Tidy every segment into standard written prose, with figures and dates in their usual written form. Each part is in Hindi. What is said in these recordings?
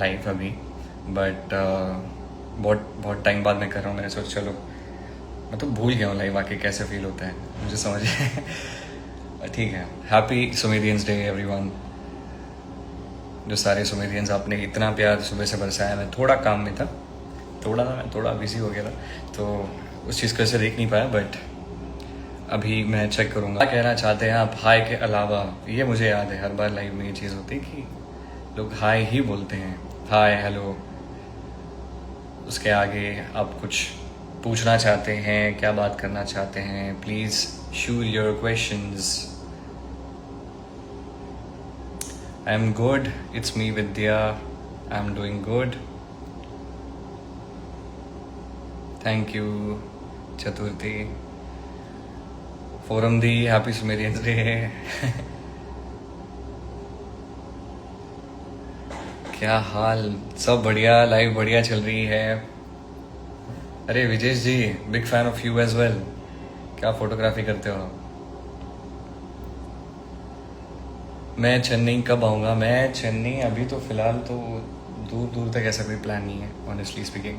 लाइव अभी, बट बहुत बहुत टाइम बाद मैं कर रहा हूँ। मैंने सोचा चलो, मैं तो भूल गया हूँ लाइव आके कैसे फील होता है, मुझे समझ ठीक है। Happy Sumerians day everyone. जो सारे सुमेरियंस, आपने इतना प्यार सुबह से बरसाया। मैं थोड़ा काम में था, मैं थोड़ा बिजी हो गया था, तो उस चीज़ को ऐसे देख नहीं पाया, बट अभी मैं चेक करूँगा। क्या कहना चाहते हैं आप हाय के अलावा? ये मुझे याद है हर बार लाइव में ये चीज़ होती है कि लोग हाय ही बोलते हैं, हाय हेलो। उसके आगे आप कुछ पूछना चाहते हैं, क्या बात करना चाहते हैं, please shoot your questions. I am good, it's me Vidya, I am doing good, thank you Chaturthi. Forum the, happy Sumerians day. क्या हाल? सब बढ़िया, लाइव बढ़िया चल रही है। अरे Vijesh ji, big fan of you as well. क्या फोटोग्राफी करते हो? मैं चेन्नई कब आऊँगा? मैं चेन्नई अभी तो फ़िलहाल तो दूर दूर तक ऐसा कोई प्लान नहीं है, honestly speaking.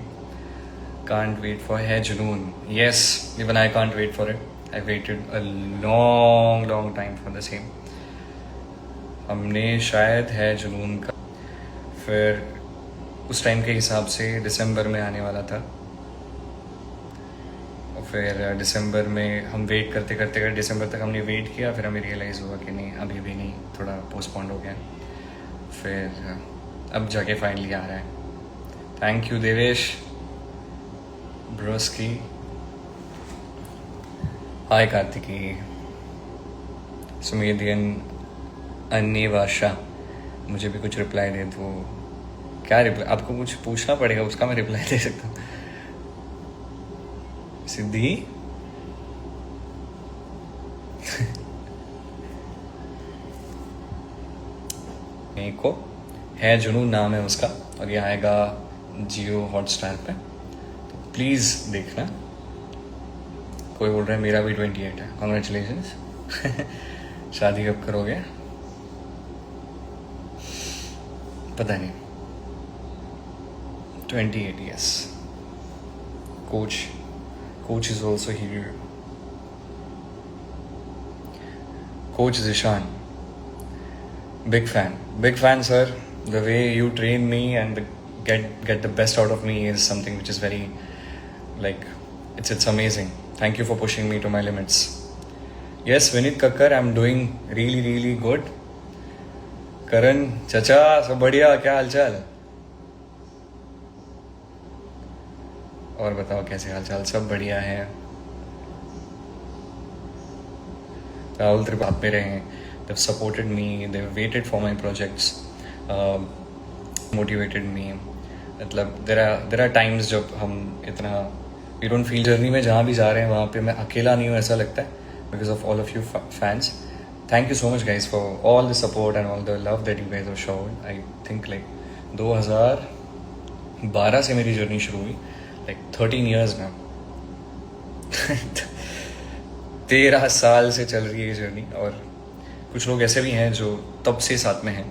Can't wait for Hai Junoon. Yes, even I can't wait for it. I waited a long long time for the same. हमने शायद है जुनून का फिर उस टाइम के हिसाब से दिसंबर में आने वाला था, और फिर दिसंबर में हम वेट करते करते करते दिसंबर तक हमने वेट किया, फिर हमें रियलाइज़ हुआ कि नहीं अभी भी नहीं, थोड़ा पोस्टपोन्ड हो गया। फिर अब जाके फाइनली आ रहा है। Thank you Devesh broski. Hi Kartiki, सुमेदियन अन्यवाशा। मुझे भी कुछ रिप्लाई दे दो। क्या रिप्लाई? आपको कुछ पूछना पड़ेगा, उसका मैं रिप्लाई दे सकता हूँ। सिद्धि मेरे को है जुनून नाम है उसका, और ये आएगा जियो हॉटस्टार पे, तो प्लीज़ देखना। कोई बोल रहा है मेरा भी 28 है, कॉन्ग्रेचुलेशंस। शादी कब करोगे? पता नहीं। 28, yes. Coach is also here. Coach Zishan, big fan, sir. The way you train me and get the best out of me is something which is very, like, it's amazing. Thank you for pushing me to my limits. Yes, Vinit Kakkar, I'm doing really good. Karan चाचा, सब बढ़िया, क्या हालचाल? और बताओ कैसे हालचाल? सब बढ़िया है। राहुल त्रिपाठी पे रहे हैं, they've supported me, they've waited for my projects, motivated me. मतलब there are times जब हम इतना we don't feel जर्नी में जहाँ भी जा रहे हैं वहाँ पे मैं अकेला नहीं हूँ ऐसा लगता है, because of all of you fans. Thank you so much guys for all the support and all the love that you guys have shown. I think like 2012 से मेरी जर्नी शुरू हुई, like 13 years now. 13 साल से चल रही है ये जर्नी, और कुछ लोग ऐसे भी हैं जो तब से साथ में हैं,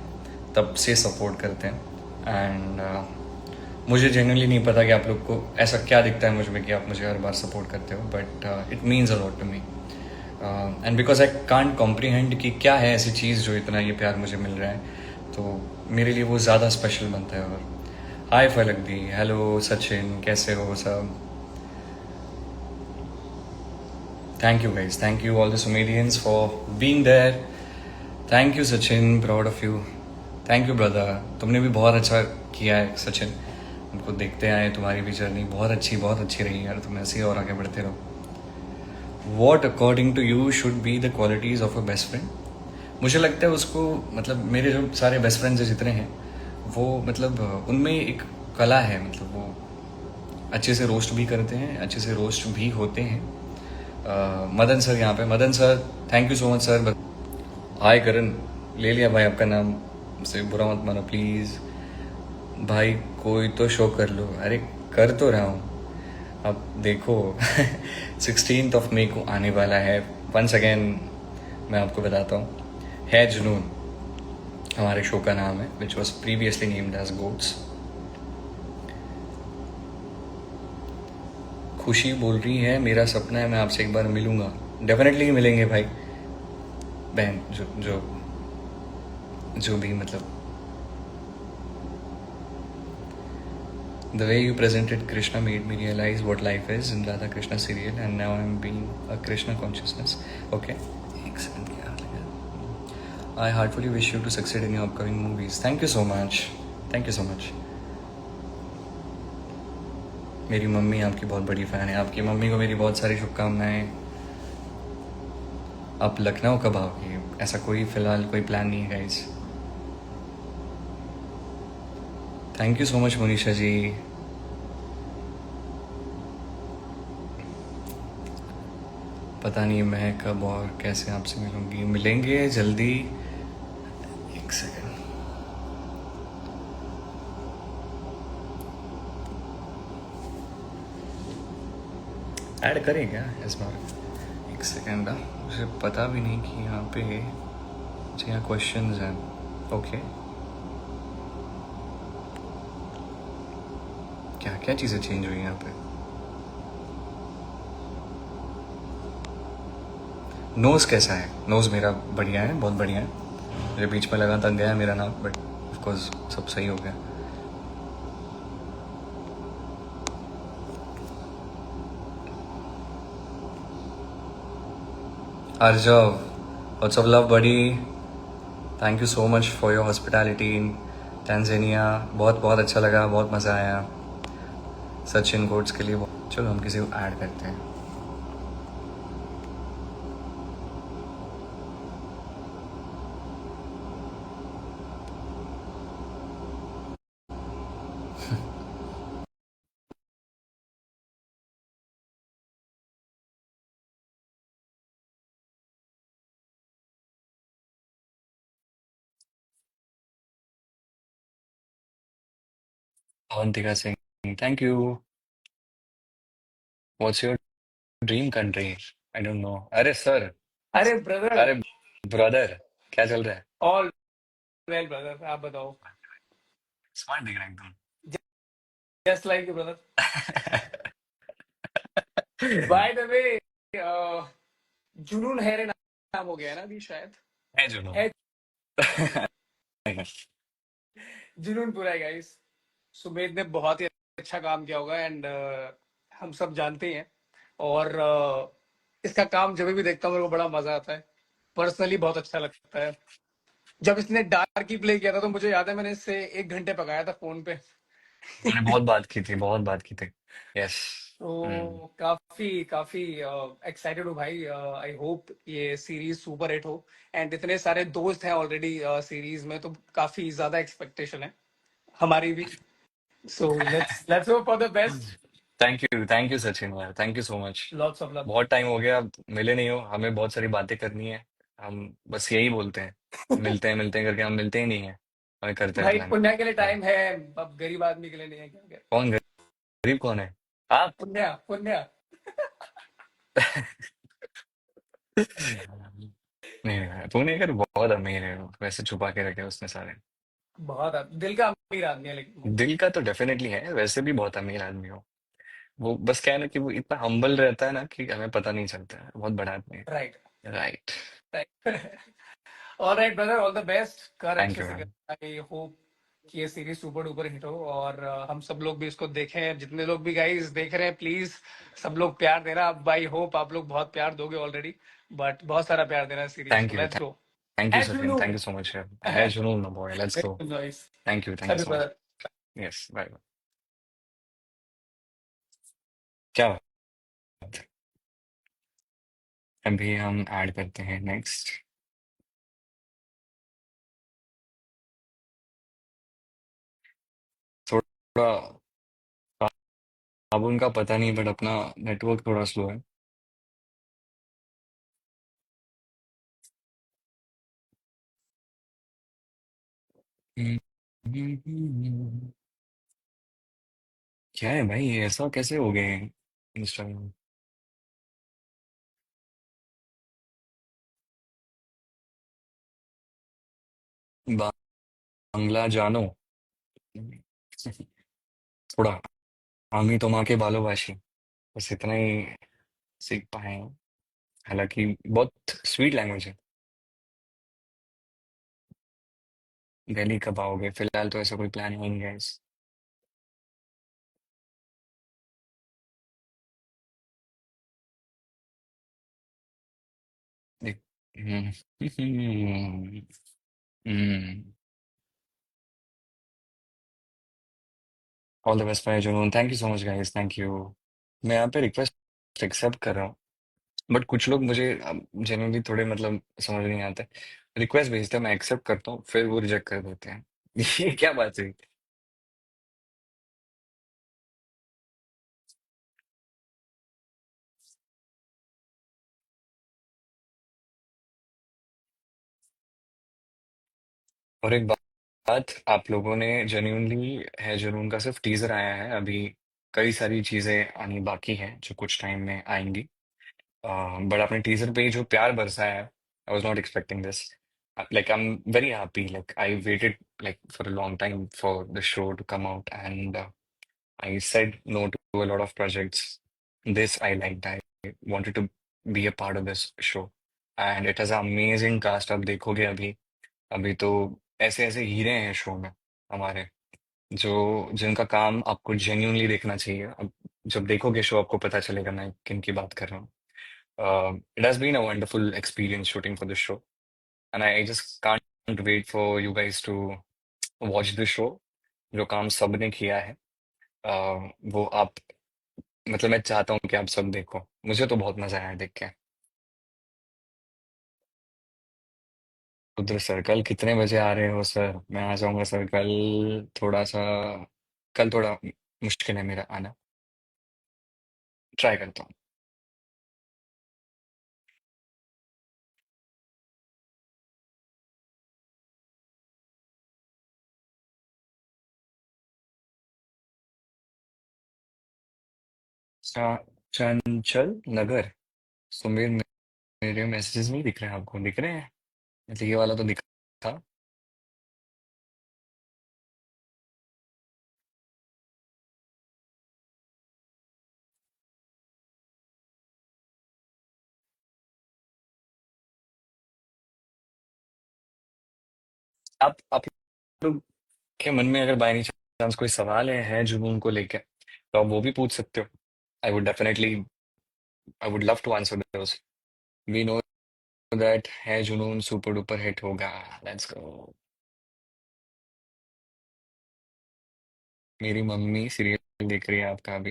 तब से सपोर्ट करते हैं। एंड मुझे जेन्युइनली नहीं पता कि आप लोग को ऐसा क्या दिखता है मुझ में कि आप मुझे हर बार सपोर्ट करते हो, but it means a lot to me. And because I can't comprehend कि क्या है ऐसी चीज़ जो इतना ये प्यार मुझे मिल रहा है, तो मेरे लिए वो ज़्यादा स्पेशल बनता है। और हाय फलक दी, हेलो सचिन, कैसे हो सब? Thank you guys, thank you all the Sumerians for being there. Thank you Sachin, proud of you. Thank you brother, तुमने भी बहुत अच्छा किया है सचिन। उनको देखते आए, तुम्हारी भी जर्नी बहुत अच्छी रही यार, तुम ऐसे ही और आगे बढ़ते रहो। What according to you should be the qualities of a best friend? मुझे लगता है उसको, मतलब मेरे जो सारे बेस्ट फ्रेंड्स जितने हैं वो, मतलब उनमें एक कला है, मतलब वो अच्छे से रोस्ट भी करते हैं, अच्छे से रोस्ट भी होते हैं। मदन सर यहाँ पे, Madan sir thank you so much sir. Hi Karan, ले लिया भाई आपका नाम, मुझसे बुरा मत मानो प्लीज़ भाई, कोई तो शो कर लो। अरे कर तो रहा हूँ, अब देखो। 16 मई को आने वाला है। वंस अगेन मैं आपको बताता हूँ, है जुनून हमारे शो का नाम है, which was previously named as goats. Khushi बोल रही है मेरा सपना है मैं आपसे एक बार मिलूंगा। डेफिनेटली मिलेंगे भाई बहन, जो जो जो भी मतलब। The way you presented Krishna made me realize what life is in Radha Krishna serial, and now I'm being a Krishna consciousness. Okay. Excellent. I heartfully wish you to succeed in your upcoming movies. Thank you so much. Thank you so much. मेरी मम्मी आपकी बहुत बड़ी फ़ैन है। आपकी मम्मी को मेरी बहुत सारी शुभकामनाएं। आप लखनऊ कब आओगे? ऐसा कोई फ़िलहाल कोई प्लान नहीं है guys. Thank you so much Monisha ji. पता नहीं मैं कब और कैसे आपसे मिलूंगी। मिलेंगे जल्दी। एक सेकंड। ऐड करें क्या इस बार? एक सेकंड। मुझे पता भी नहीं कि यहाँ पे अच्छा यहाँ क्वेश्चंस हैं। ओके। क्या क्या चीज़ें चेंज हुई यहाँ पे? नोज़ कैसा है? नोज़ मेरा बढ़िया है, बहुत बढ़िया है। मेरे बीच में लगा था गया मेरा नाम, बट ऑफकोर्स सब सही हो गया। Arjav, lots of love buddy. Thank you so much for your hospitality in Tanzania. बहुत बहुत अच्छा लगा, बहुत मज़ा आया। सचिन कोट्स के लिए चलो हम किसी को ऐड करते हैं। Avantika Singh, thank you. What's your dream country? I don't no. अरे सर। अरे ब्रदर। अरे ब्रदर, क्या चल रहा है? ऑल वेल ब्रदर, आप बताओ। स्मार्ट दिख रहा है एकदम। Just like you brother. By the way, जुनून हैरे नाम हो गया है ना अभी शायद। है जुनून। है, जुनून पूरा है गाइस। सुमेध ने बहुत ही अच्छा काम किया होगा एंड हम सब जानते ही हैं। और इसका काम जब भी देखता हूँ मेरे को बड़ा मजा आता है। पर्सनली बहुत अच्छा लगता है। जब इसने डार्क की प्ले किया था तो मुझे याद है मैंने इससे 1 घंटे पकाया था फोन पे। हमने बहुत बात की थी, बहुत बात की थी। यस। तो काफी काफी एक्साइटेड हूँ भाई। आई होप ये सीरीज सुपर हिट हो। एंड इतने सारे दोस्त हैं ऑलरेडी सीरीज में, तो काफी ज्यादा एक्सपेक्टेशन है हमारी भी। So let's hope for the best. Thank you Sachin यार, thank you so much. Lots of love. बहुत टाइम हो गया, मिले नहीं हो। हमें बहुत सारी बातें करनी है। हम बस यही बोलते हैं, मिलते हैं करके हम मिलते ही नहीं है। हमें करते हैं भाई प्लान। पुण्य के लिए हाँ। टाइम है, अब गरीब आदमी के लिए नहीं है क्या? क्या कौन गरीब कौन है? आप। पुण्य पुण्य। नहीं नहीं, तूने कर बहुत अमीर है। वैसे छुपा के रखे उसने सारे। बहुत दिल का अमीर आदमी है लेकिन वो। दिल का तो डेफिनेटली है, वैसे भी बहुत अमीर आदमी हो। वो बस क्या है ना कि वो इतना हम्बल रहता है ना कि हमें पता नहीं चलता है। बहुत बड़ा आदमी है। Right. Right. Right. All right brother, all the best. कर थैंक अच्छे यू से मैम। कर। आई होप कि ये सीरीज सुपर डुपर हिट हो और हम सब लोग भी इसको देखें। जितने लोग भी गाइस देख रहे हैं प्लीज सब लोग प्यार देना। अब आई होप आप लोग बहुत प्यार दोगे ऑलरेडी, बट बहुत सारा प्यार देना सीरीज थैंक को। You. Let's go. Thank you as you Sachin, no. Thank you so much यार। है जुनून ना boy, let's go. Nice. Thank you love you so much. Brother. Yes, bye. क्या बात है? अभी हम ऐड करते हैं नेक्स्ट। थोड़ा अब उनका पता नहीं, बट अपना नेटवर्क थोड़ा स्लो है। क्या है भाई, ऐसा कैसे हो गए इंस्टाग्राम? बांग्ला जानो थोड़ा, हम ही तो माँ के बालोबाशी, बस इतना ही सीख पाए हैं। हालांकि बहुत स्वीट लैंग्वेज है। दिल्ली कब आओगे? फिलहाल तो ऐसा कोई प्लान है नहीं guys. All the best for Junoon, thank you so much guys, thank you. मैं यहाँ पे रिक्वेस्ट एक्सेप्ट कर रहा हूँ, बट कुछ लोग मुझे जेन्युइनली थोड़े मतलब समझ नहीं आते, रिक्वेस्ट भेजते हैं, मैं एक्सेप्ट करता हूँ, फिर वो रिजेक्ट कर देते हैं। ये क्या बात है? और एक बात, आप लोगों ने जेन्युइनली है जुनून का सिर्फ टीजर आया है अभी, कई सारी चीजें आनी बाकी हैं जो कुछ टाइम में आएंगी। बट आपने टीजर पे ही जो प्यार बरसाया है, I was not expecting this. Like I am very happy, like I waited like for a long time for the show to come out, and I said no to a lot of projects. This I liked. I wanted to be a part of this show. And it has an amazing cast. आप देखोगे अभी, अभी तो ऐसे ऐसे हीरे हैं शो में हमारे, जो जिनका काम आपको जेन्यूनली देखना चाहिए। अब जब देखोगे शो आपको पता चलेगा मैं किन की बात कर रहा हूँ। It has been a wonderful experience shooting for this show, and I just can't wait for you guys to watch the show। जो काम सबने किया है, वो आप, मतलब मैं चाहता हूँ कि आप सब देखो, मुझे तो बहुत मजा आया देख के। रुद्र सर कल कितने बजे आ रहे हो सर? मैं आ जाऊंगा सर कल, थोड़ा सा, कल थोड़ा मुश्किल है मेरा आना, ट्राई करता हूँ। चंचल नगर, सुमेर, मेरे मैसेजेस नहीं दिख रहे हैं आपको? दिख रहे हैं? मतलब ये वाला तो दिखा। आप लोग के मन में अगर बाय एनी चांस कोई सवाल है जुनून को लेके, तो आप वो भी पूछ सकते हो। I would definitely, I would love to answer those. We know that Hai Junoon super duper hit होगा। Let's go. मेरी मम्मी सीरियल देख रही है आपका भी।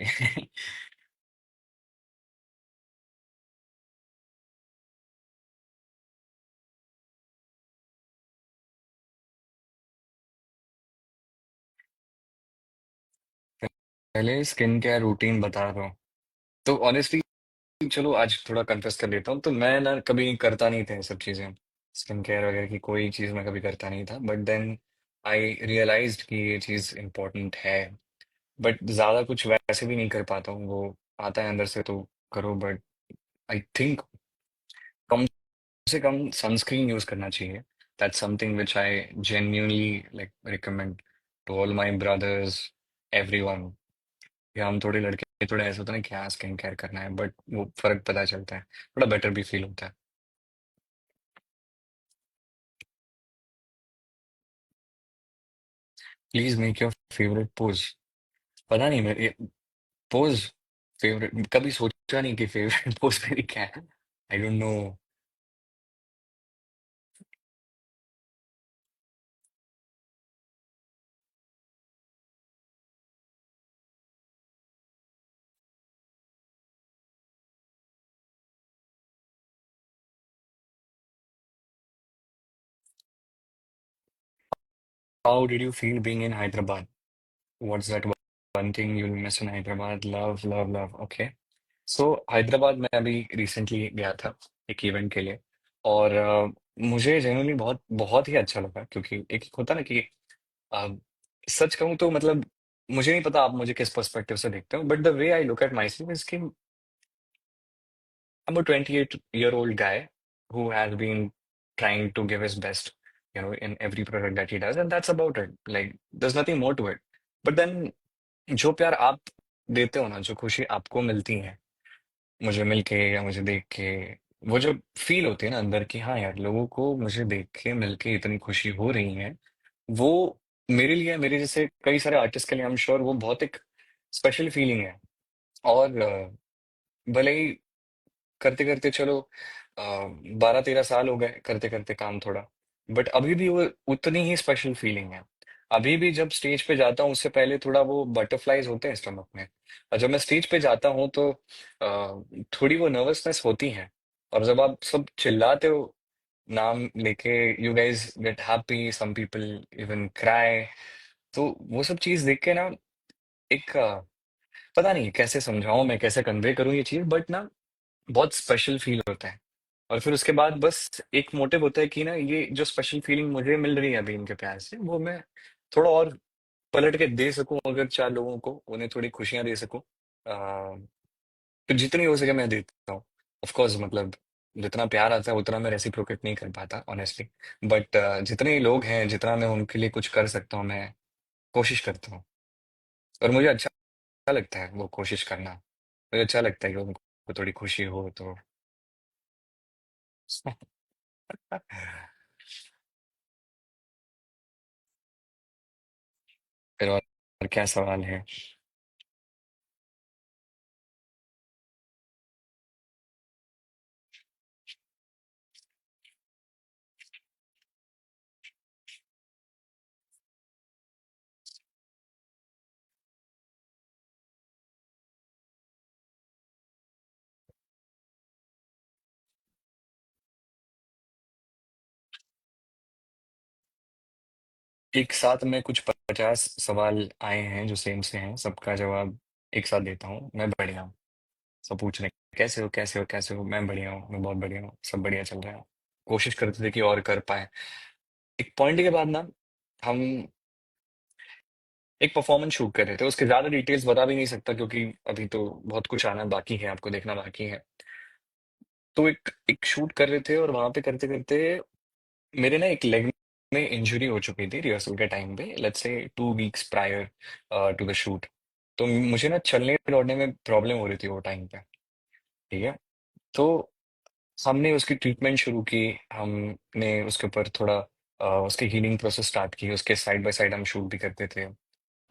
पहले स्किन केयर रूटीन बता दो। तो ऑनेस्टली, चलो आज थोड़ा कन्फेस कर लेता हूँ, तो मैं ना कभी करता नहीं था ये सब चीज़ें, स्किन केयर वगैरह की कोई चीज़ मैं कभी करता नहीं था, बट देन आई रियलाइज्ड कि ये चीज़ इम्पोर्टेंट है। बट ज़्यादा कुछ वैसे भी नहीं कर पाता हूँ, वो आता है अंदर से तो करो, बट आई थिंक कम से कम सनस्क्रीन यूज़ करना चाहिए। That's something which I genuinely like recommend to all my brothers, everyone. या हम थोड़े लड़के थोड़े ऐसे होते हैं ना, क्या स्किन केयर करना है, बट वो फर्क पता चलता है, थोड़ा बेटर भी फील होता है। Please make your favourite pose. पता नहीं मेरे पोज, फेवरेट कभी सोचा नहीं कि फेवरेट पोज मेरी क्या है। I don't know. How did you feel being in Hyderabad? What's that one thing you miss in Hyderabad? Love love love, okay. So Hyderabad में अभी रिसेंटली गया था एक इवेंट के लिए, और मुझे जेन्युइनली बहुत बहुत ही अच्छा लगा, क्योंकि एक होता ना कि अ, सच कहूँ तो मतलब, मुझे नहीं पता आप मुझे किस पर्सपेक्टिव से देखते हो, but the way I look at my self is कि I'm a 28-year-old guy who has been trying to give his best in every product that he does, and that's about it. Like, there's nothing more to it. But then जो प्यार आप देते हो ना, जो खुशी आपको मिलती है मुझे मिलके या मुझे देख के, वो जो फील होती है ना अंदर की, हाँ यार, लोगों को मुझे देख के मिलके इतनी खुशी हो रही है, वो मेरे लिए, मेरे जैसे कई सारे आर्टिस्ट के लिए, आई एम श्योर वो बहुत एक स्पेशल फीलिंग है। और भले ही करते करते चलो 12-13 साल हो गए करते करते काम थोड़ा, बट अभी भी वो उतनी ही स्पेशल फीलिंग है। अभी भी जब स्टेज पे जाता हूँ उससे पहले थोड़ा वो बटरफ्लाईज होते हैं स्टमक में, और जब मैं स्टेज पे जाता हूँ तो थोड़ी वो नर्वसनेस होती है। और जब आप सब चिल्लाते हो नाम लेके, you guys get happy, some people even cry, तो वो सब चीज देख के ना एक पता नहीं कैसे समझाऊं मैं, कैसे कन्वे करूं ये चीज, बट ना बहुत स्पेशल फील होता है। और फिर उसके बाद बस एक मोटिव होता है कि ना ये जो स्पेशल फीलिंग मुझे मिल रही है अभी इनके प्यार से, वो मैं थोड़ा और पलट के दे सकूं, अगर 4 लोगों को उन्हें थोड़ी खुशियां दे सकूं। तो जितनी हो सके मैं देता हूँ। ऑफ कोर्स मतलब जितना प्यार आता है उतना मैं रेसिप्रोकेट नहीं कर पाता ऑनेस्टली, बट जितने लोग हैं, जितना मैं उनके लिए कुछ कर सकता हूँ, मैं कोशिश करता हूँ। और मुझे अच्छा लगता है वो कोशिश करना। मुझे अच्छा लगता है कि उनको थोड़ी खुशी हो तो। फिर और क्या सवाल है? एक साथ में कुछ 50 सवाल आए हैं जो सेम से हैं, सबका जवाब एक साथ देता हूँ। मैं बढ़िया हूँ। सब पूछ रहे हैं कैसे हो, कैसे हो, कैसे हो? मैं बढ़िया हूँ, मैं बहुत बढ़िया हूँ, सब बढ़िया चल रहा है। कोशिश करते थे कि और कर पाए। एक पॉइंट के बाद ना हम एक परफॉर्मेंस शूट कर रहे थे, उसके ज्यादा डिटेल्स बता भी नहीं सकता क्योंकि अभी तो बहुत कुछ आना बाकी है, आपको देखना बाकी है। तो एक एक शूट कर रहे थे और वहां पे करते करते मेरे ना एक लेग में इंजरी हो चुकी थी रिहर्सल के टाइम पे, let's say 2 weeks prior to the shoot. तो मुझे ना चलने दौड़ने में प्रॉब्लम हो रही थी वो टाइम पे। ठीक है। तो हमने उसकी ट्रीटमेंट शुरू की, हमने उसके ऊपर थोड़ा उसकी हीलिंग प्रोसेस स्टार्ट की, उसके साइड बाय साइड हम शूट भी करते थे।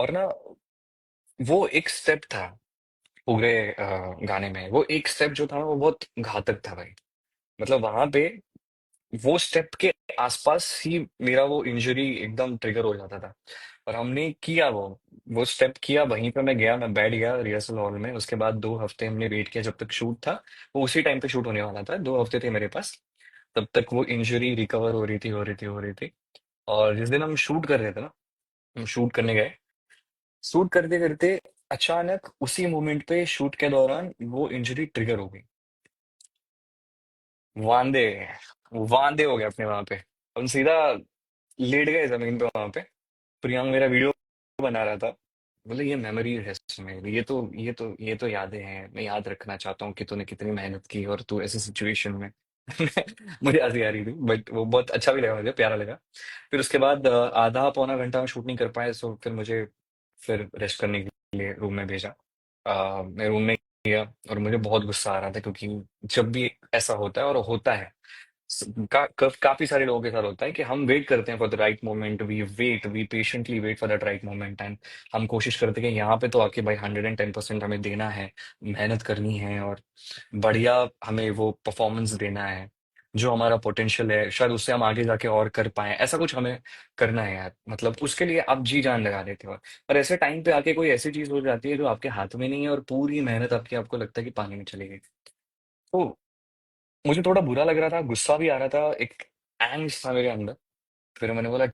और ना वो एक स्टेप था पूरे गाने में, वो एक स्टेप जो था वो बहुत घातक था भाई। मतलब वहां पे वो स्टेप के आसपास ही मेरा वो इंजरी एकदम ट्रिगर हो जाता था। और हमने किया वो स्टेप किया, वहीं पे मैं गया, मैं बैठ गया रिहर्सल हॉल में। उसके बाद 2 हफ्ते हमने वेट किया जब तक शूट था। वो उसी टाइम पे शूट होने वाला था, 2 हफ्ते थे मेरे पास। तब तक वो इंजरी रिकवर हो रही थी, हो रही थी, हो रही थी। और जिस दिन हम शूट कर रहे थे ना, हम शूट करने गए, शूट करते करते अचानक उसी मोमेंट पे शूट के दौरान वो इंजरी ट्रिगर हो गई। वांदे वांदे हो गए अपने वहां पे। हम सीधा लेट गए जमीन पे वहां पे। प्रियांक मेरा वीडियो बना रहा था, बोले ये मेमोरी है इसमें, ये तो यादें हैं, मैं याद रखना चाहता हूँ कि तूने कितनी मेहनत की और तू ऐसे सिचुएशन में। मुझे हंसी आ रही थी बट वो बहुत अच्छा भी लगा, मुझे प्यारा लगा। फिर उसके बाद आधा पौना घंटा में शूट नहीं कर पाए, तो फिर मुझे फिर रेस्ट करने के लिए रूम में भेजा। मैं रूम में गया और मुझे बहुत गुस्सा आ रहा था क्योंकि जब भी ऐसा होता है, और होता है काफी सारे लोगों के साथ होता है कि हम वेट करते हैं for the right moment, we patiently wait for that right moment, and हम कोशिश करते हैं कि यहाँ पे तो आके भाई 110% हमें देना है, मेहनत करनी है, और बढ़िया हमें वो परफॉर्मेंस देना है। जो हमारा पोटेंशियल है शायद उससे हम आगे जाके और कर पाए, ऐसा कुछ हमें करना है यार। मतलब उसके लिए आप जी जान लगा देते हो, और ऐसे टाइम पे आके कोई ऐसी चीज हो जाती है जो आपके हाथ में नहीं है, और पूरी मेहनत आपकी आपको लगता है कि पानी में चली गई। तो मुझे थोड़ा बुरा लग रहा था, गुस्सा भी आ रहा था, एक एंग्स्ट था मेरे अंदर। फिर मैंने बोला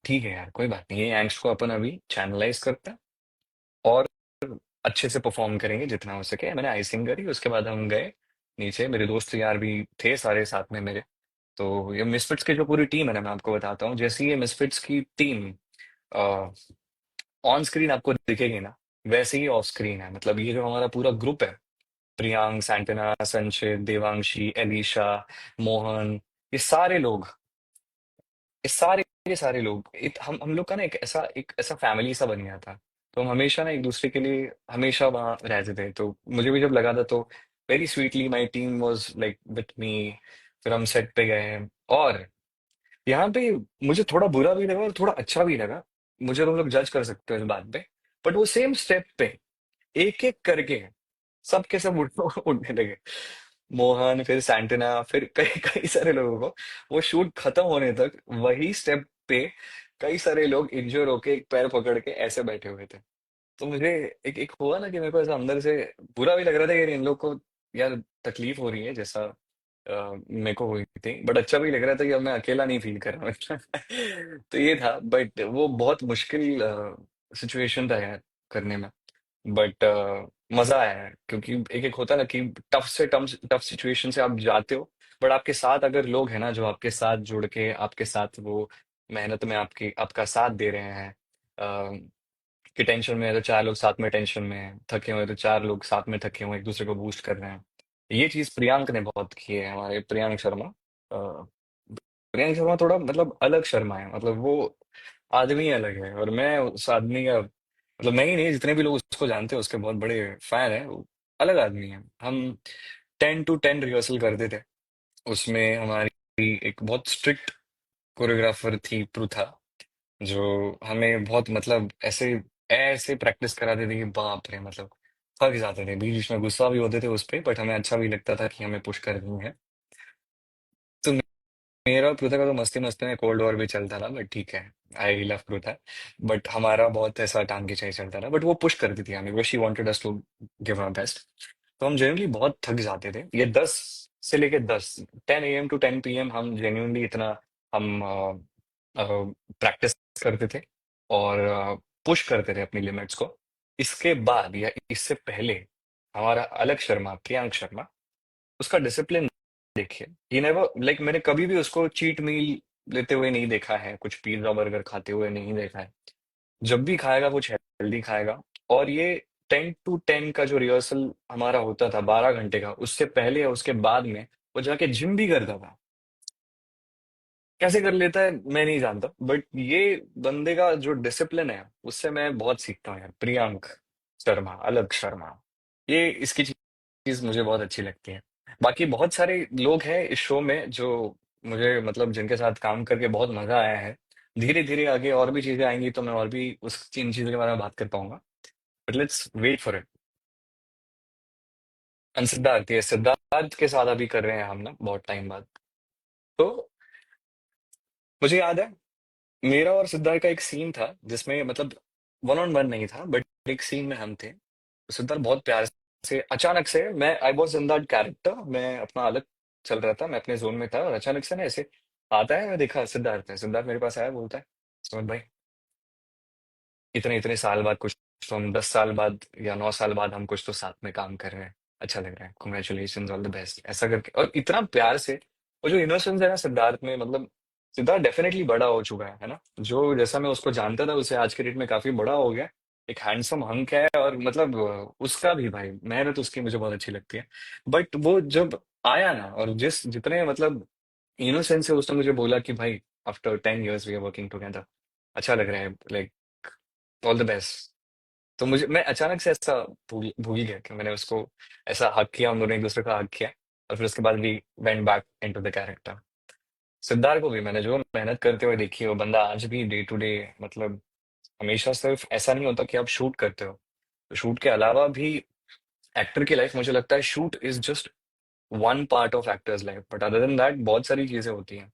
ठीक है यार, कोई बात नहीं, ये एंग्स्ट को अपन अभी चैनलाइज करते हैं और अच्छे से परफॉर्म करेंगे जितना हो सके। मैंने आइसिंग करी, उसके बाद हम गए नीचे, मेरे दोस्त यार भी थे सारे साथ में मेरे। तो ये मिसफिट्स की जो पूरी टीम है ना, मैं आपको बताता हूँ, जैसी ये मिसफिट्स की टीम ऑन स्क्रीन आपको दिखेगी ना, वैसे ही ऑफ स्क्रीन है। मतलब ये जो हमारा पूरा ग्रुप है, प्रियांक, सैंटना, संचित, देवांशी, एलिशा, मोहन, ये सारे लोग ये सारे के सारे लोग हम लोग का ना एक ऐसा फैमिली सा बन गया था। तो हम हमेशा ना एक दूसरे के लिए हमेशा वहां रहते थे। तो मुझे भी जब लगा था तो very sweetly my team was like with me. फिर हम सेट पे गए और यहाँ पे मुझे थोड़ा बुरा भी लगा और थोड़ा अच्छा भी लगा। मुझे तुम लोग जज कर सकते हो इस बात पे। बट वो सेम स्टेप पे एक एक करके सब के सब उड़ने लगे। मोहन, फिर सैंटिना, फिर कई कई सारे लोगों को वो शूट खत्म होने तक वही स्टेप पे कई सारे लोग इंजर होके एक पैर पकड़ के ऐसे बैठे हुए थे। तो मुझे एक एक हुआ ना कि मेरे को ऐसा अंदर से बुरा भी लग रहा था कि इन लोग को यार तकलीफ हो रही है जैसा मेरे को हुई थी। बट अच्छा भी लग रहा था कि अब मैं अकेला नहीं फील कर रहा हूँ। तो ये था। बट वो बहुत मुश्किल सिचुएशन था यार करने में। बट मजा आया है क्योंकि एक एक होता है ना कि टफ से टफ टफ सिचुएशन से आप जाते हो। बट आपके साथ अगर लोग हैं ना जो आपके साथ जुड़ के आपके साथ वो मेहनत में आपकी आपका साथ दे रहे हैं। कि टेंशन में है तो चार लोग साथ में टेंशन में हैं, थके हुए तो चार लोग साथ में थके हुए एक दूसरे को बूस्ट कर रहे हैं। ये चीज प्रियांक ने बहुत की है, हमारे प्रियांक शर्मा। प्रियांक शर्मा थोड़ा मतलब अलग शर्मा है। मतलब वो आदमी अलग है और मैं उस आदमी का मतलब मैं ही नहीं जितने भी लोग उसको जानते हैं उसके बहुत बड़े फैन है। वो अलग आदमी है। हम 10 to 10 रिहर्सल करते थे। उसमें हमारी एक बहुत स्ट्रिक्ट कोरियोग्राफर थी पृथा, जो हमें बहुत मतलब ऐसे ऐसे प्रैक्टिस कराते थे कि बाप रे मतलब थक जाते थे। बीच बीच में गुस्सा भी होते थे उस पे बट हमें अच्छा भी लगता था कि हमें पुश कर रही है। तो मेरा और पृथा का तो मस्ती मस्ती में कोल्ड वॉर भी चलता था बट ठीक है। I love Pritha. बट हमारा बहुत ऐसा टांग खींचाई चलता था बट वो पुश करती थी हमें। वो she wanted us to give our best. तो हम जेन्युइनली बहुत थक जाते थे। ये 10 से लेके 10 10 AM to 10 PM हम जेन्युइनली इतना हम प्रैक्टिस करते थे और पुश करते थे अपनी लिमिट्स को। इसके बाद या इससे पहले हमारा अलग शर्मा प्रियांक शर्मा, उसका डिसिप्लिन देखिए। ही नेवर लाइक मैंने कभी भी उसको चीट मील लेते हुए नहीं देखा है, कुछ पिज्जा बर्गर खाते हुए नहीं देखा है। जब भी खाएगा कुछ हेल्दी खाएगा। और ये 10 to 10 का जो रिहर्सल हमारा होता था 12 घंटे का, उससे पहले या उसके बाद में वो जाके जिम भी करता था। कैसे कर लेता है मैं नहीं जानता बट ये बंदे का जो डिसिप्लिन है उससे मैं बहुत सीखता हूँ यार। प्रियांक शर्मा, अलग शर्मा, ये इसकी चीज मुझे बहुत अच्छी लगती है। बाकी बहुत सारे लोग हैं इस शो में जो मुझे मतलब जिनके साथ काम करके बहुत मजा आया है। धीरे धीरे आगे और भी चीजें आएंगी तो मैं और भी उस इन चीजों के बारे में बात कर पाऊंगा। But let's wait for it. And Siddharth, ये सिद्धार्थ के साथ अभी कर रहे हैं हम ना बहुत टाइम बाद। तो मुझे याद है मेरा और सिद्धार्थ का एक सीन था जिसमें मतलब वन ऑन वन नहीं था बट एक सीन में हम थे। सिद्धार्थ बहुत प्यार से अचानक से मैं I was in that character, मैं अपना अलग चल रहा था, मैं अपने जोन में था और अचानक से ना ऐसे आता है। मैं देखा सिद्धार्थ है। सिद्धार्थ मेरे पास आया, बोलता है सुमन भाई इतने इतने साल बाद कुछ तो हम 10 साल बाद या 9 साल बाद हम कुछ तो साथ में काम कर रहे हैं, अच्छा लग रहा है, कॉन्ग्रेचुलेशन, ऑल द बेस्ट, ऐसा करके और इतना प्यार से। वो जो इनोसेंस है ना सिद्धार्थ में, मतलब सिद्धार्थ डेफिनेटली बड़ा हो चुका है ना। जो जैसा मैं उसको जानता था उसे आज के डेट में काफी बड़ा हो गया। एक हैंडसम हंक है और मतलब उसका भी भाई मेहनत उसकी मुझे बहुत अच्छी लगती है। बट वो जब आया ना और जिस जितने मतलब इनोसेंस से उसने मुझे बोला कि भाई after 10 years we are working together, अच्छा लग रहा है, लाइक ऑल द बेस्ट। तो मुझे मैं अचानक से ऐसा भूल ही गया कि मैंने उसको ऐसा हक किया, हम दोनों एक दूसरे का हक किया। और फिर उसके बाद we went back into the character. Siddharth को भी मैंने जो मेहनत करते हुए देखी है वो बंदा आज भी डे टू डे मतलब हमेशा सिर्फ ऐसा नहीं होता कि आप शूट करते हो। तो शूट के अलावा भी एक्टर की लाइफ मुझे लगता है shoot is just one part of actors life but other than that बहुत सारी चीजें होती हैं।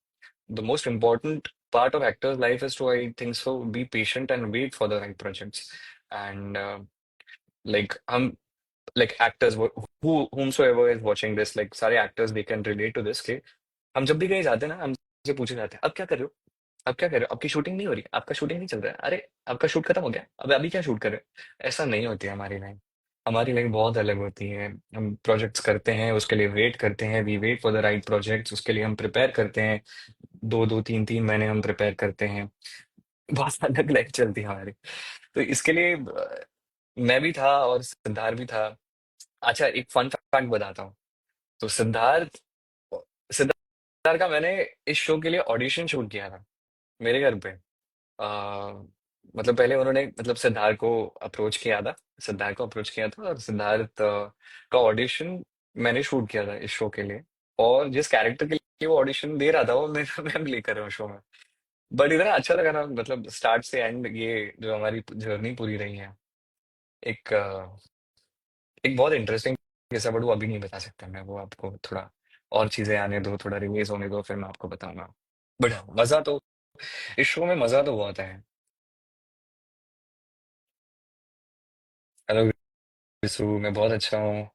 The most important part of actor's life is to, I think so, be patient and wait for the right projects. And like like actors whomsoever is watching this, like सारे actors they can relate to this कि हम जब भी कहीं जाते हैं ना हमसे पूछे जाते हैं अब क्या कर रहे हो, अब क्या कर रहे हो, आपकी शूटिंग नहीं हो रही, आपका शूटिंग नहीं चल रहा है, अरे आपका शूट खत्म हो गया, अब अभी क्या शूट कर रहे हो। ऐसा नहीं होती है हमारी लाइफ। हमारी लाइफ बहुत अलग होती है। हम प्रोजेक्ट्स करते हैं, उसके लिए वेट करते हैं, we wait for the right projects, उसके लिए हम प्रिपेयर करते हैं। 2 2 3 3 महीने हम प्रिपेयर करते हैं। बहुत अलग लाइफ चलती है हमारी। तो इसके लिए मैं भी था और सिद्धार्थ भी था। अच्छा एक फन फैक्ट बताता हूँ। तो सिद्धार्थ सिद्धार्थ का मैंने इस शो के लिए ऑडिशन शूट किया था। मेरे घर पे मतलब पहले उन्होंने मतलब सिद्धार्थ को अप्रोच किया था। सिद्धार्थ को अप्रोच किया था और सिद्धार्थ का ऑडिशन मैंने शूट किया था इस शो के लिए। और जिस कैरेक्टर के लिए वो ऑडिशन दे रहा था वो मैं प्ले कर रहा हूँ शो में। बट इतना अच्छा लगा ना, मतलब स्टार्ट से एंड ये जो हमारी जर्नी पूरी रही है। एक एक बहुत इंटरेस्टिंग किस्सा, बट वो अभी नहीं बता सकता मैं। वो आपको थोड़ा और चीजें आने दो, थोड़ा रिलीज होने दो, फिर मैं आपको बताऊंगा। बट मजा तो, इस शो में मजा तो बहुत है। हेलो विशु, मैं बहुत अच्छा हूँ।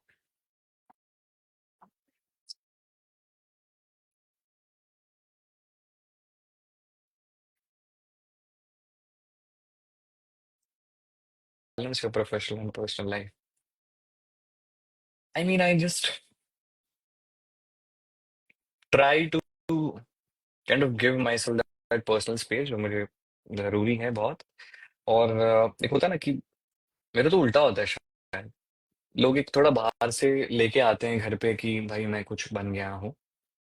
Balance your professional and personal life. I mean, I just try to kind of give myself that personal space जो मुझे जरूरी है बहुत। और एक होता है ना कि मेरा तो उल्टा होता है शायद। लोग एक थोड़ा बाहर से लेके आते हैं घर पे कि भाई मैं कुछ बन गया हूँ।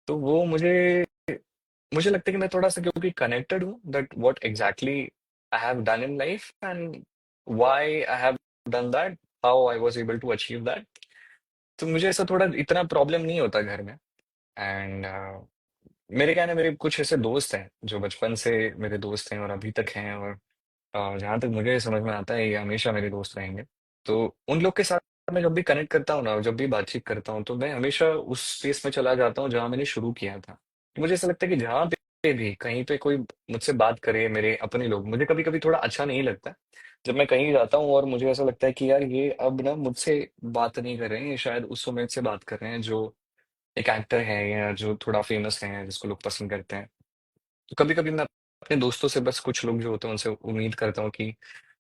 तो वो मुझे मुझे लगता है कि मैं थोड़ा सा क्योंकि कनेक्टेड हूँ that what exactly I have done in life and why I have done that, how I was able to achieve that. तो मुझे ऐसा थोड़ा इतना प्रॉब्लम नहीं होता घर में। एंड मेरे क्या है ना, मेरे कुछ ऐसे दोस्त हैं जो बचपन से मेरे दोस्त हैं और अभी तक हैं। और जहाँ तक मुझे समझ में आता है ये हमेशा मेरे दोस्त रहेंगे। तो उन लोग के साथ मैं जब भी कनेक्ट करता हूँ ना, जब भी बातचीत करता हूँ, तो मैं हमेशा उस स्पेस में चला जाता हूँ जहाँ मैंने शुरू किया था। तो मुझे ऐसा लगता है कि जहाँ पे भी कहीं पे कोई मुझसे बात करे, मेरे अपने लोग, मुझे कभी कभी थोड़ा अच्छा नहीं लगता जब मैं कहीं जाता हूँ और मुझे ऐसा लगता है कि यार ये अब ना मुझसे बात नहीं कर रहे हैं, ये शायद उस समय से बात कर रहे हैं जो एक एक्टर है या जो थोड़ा फेमस है जिसको लोग पसंद करते हैं। तो कभी कभी मैं अपने दोस्तों से, बस कुछ लोग जो होते हैं उनसे उम्मीद करता हूँ कि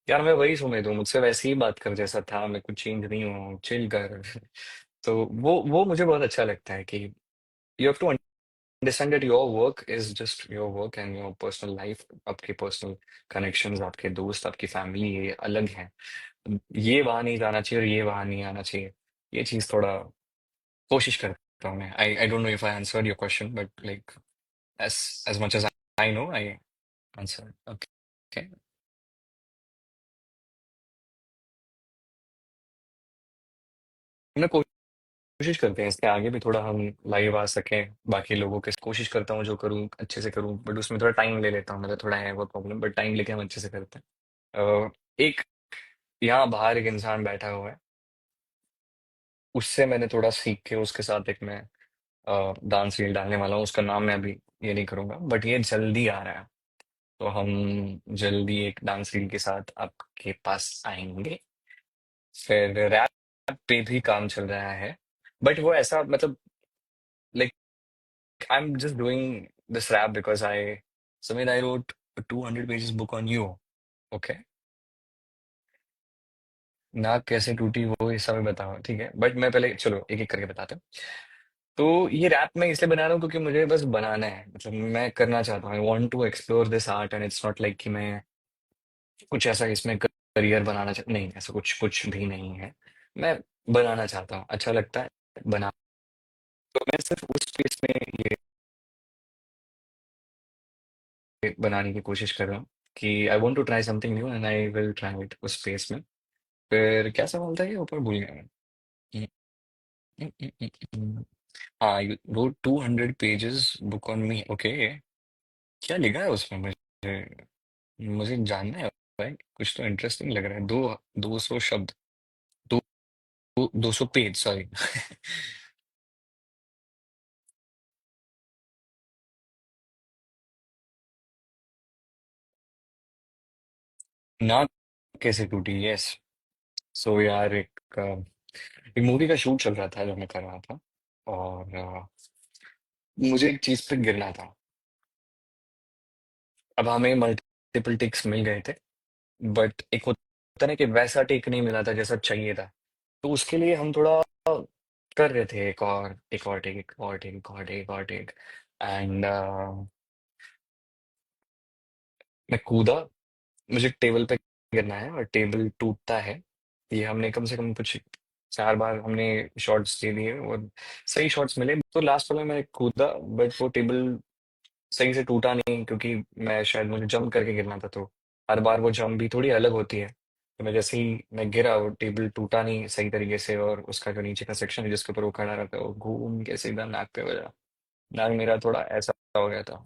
यार मैं वही सुमित हूँ, मुझसे वैसे ही बात कर जैसा था, मैं कुछ चेंज नहीं हुआ हूँ, चिल कर। तो वो मुझे बहुत अच्छा लगता है कि you have to understand that your work is just your work and your personal life. आपके पर्सनल कनेक्शंस, आपके दोस्त, आपकी फैमिली, ये अलग है। ये वहां नहीं जाना चाहिए और ये वहां नहीं आना चाहिए। ये चीज थोड़ा कोशिश करता हूँ मैं। आई don't know if I answered your question, but like as much as I know, I answered. Okay. हमने कोशिश करते हैं इसके आगे भी थोड़ा हम लाइव आ सकें बाकी लोगों के। कोशिश करता हूँ जो करूँ अच्छे से करूँ, बट उसमें थोड़ा टाइम ले लेता हूँ। मेरा थोड़ा है वो प्रॉब्लम, बट टाइम लेके हम अच्छे से करते हैं। एक यहाँ बाहर एक इंसान बैठा हुआ है, उससे मैंने थोड़ा सीख के उसके साथ एक मैं डांस रील डालने वाला हूँ। उसका नाम मैं अभी ये नहीं करूंगा, बट ये जल्दी आ रहा है। तो हम जल्दी एक डांस रील के साथ आपके पास आएंगे। फिर रैप पे भी काम चल रहा है, बट वो ऐसा मतलब like I am just doing this rap because I Sameer I wrote 200 pages book on you. Okay. नाक कैसे टूटी वो हिस्सा में बताओ, ठीक है, बट मैं पहले चलो एक एक करके बताता हूँ। तो ये रैप मैं इसलिए बना रहा हूँ क्योंकि मुझे बस बनाना है, मतलब मैं करना चाहता हूँ। I want to explore this art and it's not like कि मैं कुछ ऐसा इसमें करियर बनाना नहीं, ऐसा कुछ कुछ भी नहीं है। मैं बनाना चाहता हूँ, अच्छा लगता है बना। तो मैं सिर्फ उस स्पेस में ये बनाने की कोशिश कर रहा हूँ कि I want to try something new and I will try it उस स्पेस में। फिर क्या सवाल था ये ऊपर भूल गया मैं। हम्म, हाँ, you wrote 200 pages book on me. Okay. क्या लिखा है उसमें? मुझे मुझे जानना है भाई, कुछ तो इंटरेस्टिंग लग रहा है। 200 शब्द, दो 200 पेज, सॉरी। नाक कैसे टूटी, यस। सो यार एक मूवी का शूट चल रहा था जो मैं कर रहा था। और मुझे एक चीज पे गिरना था। अब हमें मल्टीपल टेक्स मिल गए थे, बट एक होता ना कि वैसा टेक नहीं मिला था जैसा चाहिए था। तो उसके लिए हम थोड़ा कर रहे थे, एक और टेक, एक और टेक, एक और टेक, एक और टेक। एंड मैं कूदा। मुझे टेबल पे गिरना है और टेबल टूटता है। ये हमने कम से कम कुछ 4 बार हमने शॉट्स दे दिए और सही शॉट्स मिले। तो लास्ट वाले में मैं कूदा, बट वो टेबल सही से टूटा नहीं, क्योंकि मैं शायद मुझे जंप करके गिरना था, तो हर बार वो जंप भी थोड़ी अलग होती है। तो मैं जैसे ही मैं गिरा, वो टेबल टूटा नहीं सही तरीके से, और उसका जो नीचे का सेक्शन है जिसके ऊपर वो खड़ा रहता है, वो घूम के सीधा नाक पे बजा। नाक मेरा थोड़ा ऐसा हो गया था।